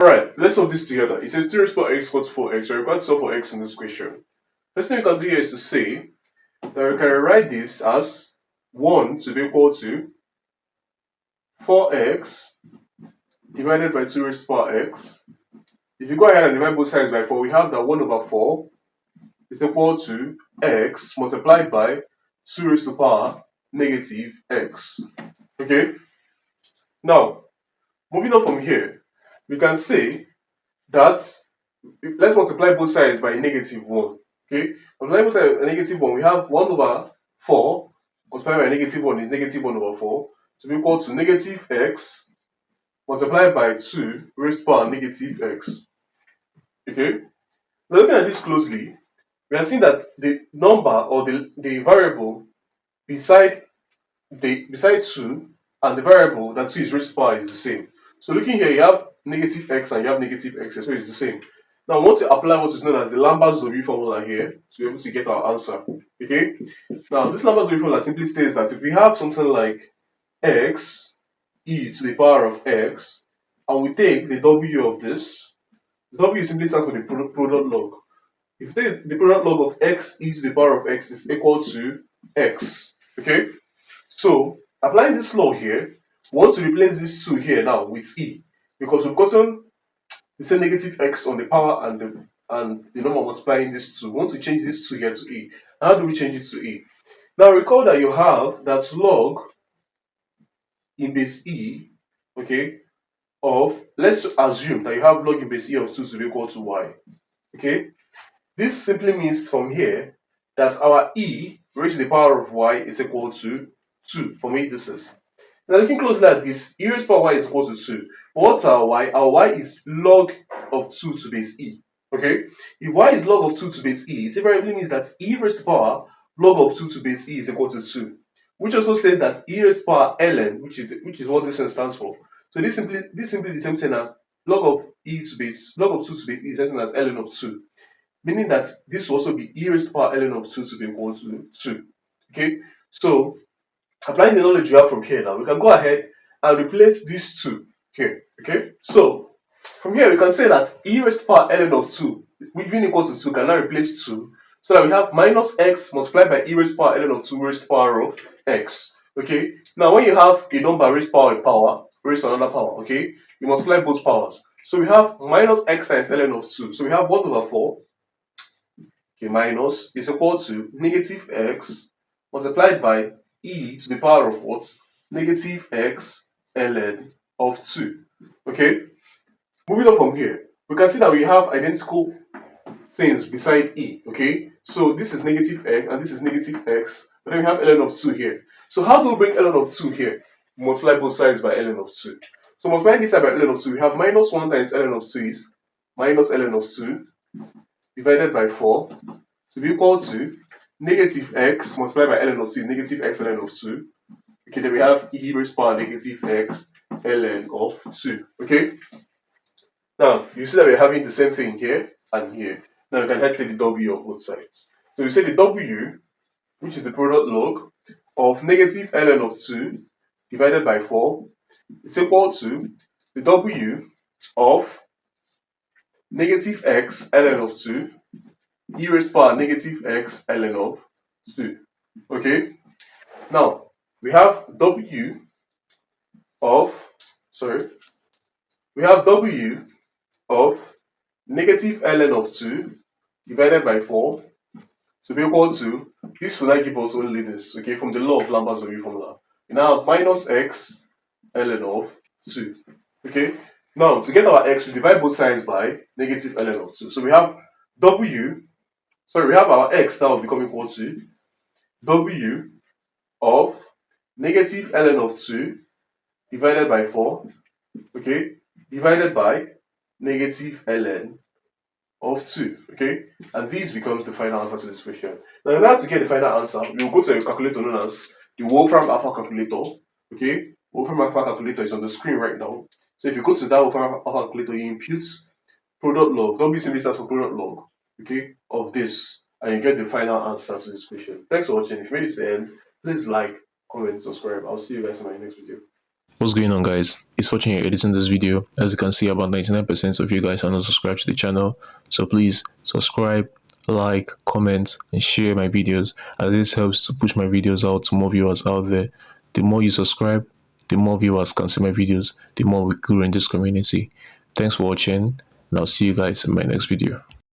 Alright, let's solve this together. It says 3 raised to power x equals 4x. We're required to solve for x in this question. First thing we can do here is to say that we can write this as 1 to be equal to 4x divided by 2 raised to power x. If you go ahead and divide both sides by 4, we have that 1 over 4 is equal to x multiplied by 2 raised to power negative x. Okay? Now, moving on from here, we can say that let's multiply both sides by negative 1. Okay? Multiply both sides by negative 1, we have 1 over 4 multiplied by negative 1 is negative 1 over 4 to be equal to negative x multiplied by 2 raised to power negative x. Okay? Now looking at this closely, we are seeing that the number or the variable beside 2 and the variable that 2 is raised to power is the same. So looking here, you have negative x and you have negative x here, so it's the same. Now once you apply what is known as the Lambert-Zorbel formula here to be able to get our answer. Okay? Now this Lambert-Zorbel formula simply states that if we have something like x e to the power of x and we take the w of this, w simply stands for the product log. If you take the product log of x e to the power of x is equal to x. Okay? So applying this law here, we want to replace this 2 here now with e because we've gotten the same negative x on the power and the number multiplying this 2. We want to change this 2 here to e. How do we change it to e? Now recall that you have that log in base e, okay, of, let's assume that you have log in base e of 2 to be equal to y. Okay? This simply means from here that our e raised to the power of y is equal to 2 from 8 this is. Now looking closely at this, e raised to power y is equal to 2. What's our y? Our y is log of 2 to base e. Okay? If y is log of 2 to base e, it invariably means that e raised to power log of 2 to base e is equal to 2. Which also says that e raised to power ln, which is what this stands for. So this simply the same thing as log of 2 to base e is the same as ln of 2. Meaning that this will also be e raised to power ln of 2 to be equal to 2. Okay? So applying the knowledge we have from here now, we can go ahead and replace these 2 here. Okay? So from here we can say that e raised to power ln of 2, which being equal to 2, can now replace 2, so that we have minus x multiplied by e raised to power ln of 2 raised to power of x. Okay? Now when you have a number raised to power raised to another power, okay, you multiply both powers. So we have minus x times ln of 2. So we have 1 over 4, okay, minus is equal to negative x multiplied by e to the power of what? Negative x ln of 2. Okay? Moving on from here, we can see that we have identical things beside e. Okay? So this is negative x and this is negative x, but then we have ln of 2 here. So how do we bring ln of 2 here? Multiply both sides by ln of 2. So multiplying this side by ln of 2, we have minus 1 times ln of 2 is minus ln of 2 divided by 4 to be equal to negative x multiplied by ln of 2 is negative x ln of 2. Okay, then we have e raised to power negative x ln of 2. Okay? Now, you see that we're having the same thing here and here. Now, you can calculate the w of both sides. So you say the w, which is the product log of negative ln of 2 divided by 4, is equal to the w of negative x ln of 2 e raised to power negative x ln of 2. Okay? Now, we have w of negative ln of 2 divided by 4 to be equal to, this will now give us only this, okay, from the law of Lambert-Zorbel formula. We now have minus x ln of 2. Okay? Now, to get our x, we divide both sides by negative ln of 2. So we have we have our x now become equal to w of negative ln of 2 divided by 4, okay, divided by negative ln of 2, okay, and this becomes the final answer to this question. Now, in order to get the final answer, we will go to a calculator known as the Wolfram Alpha calculator. Okay, Wolfram Alpha calculator is on the screen right now. So if you go to that Wolfram Alpha calculator, you impute product log, W simply stands for product log, okay, of this, and you get the final answer to this question. Thanks for watching. If you made it to the end, please like, comment, subscribe. I'll see you guys in my next video. What's going on, guys? It's Fortune here editing this video. As you can see, about 99% of you guys are not subscribed to the channel, so please subscribe, like, comment, and share my videos, as this helps to push my videos out to more viewers out there. The more you subscribe, the more viewers can see my videos, the more we grow in this community. Thanks for watching, and I'll see you guys in my next video.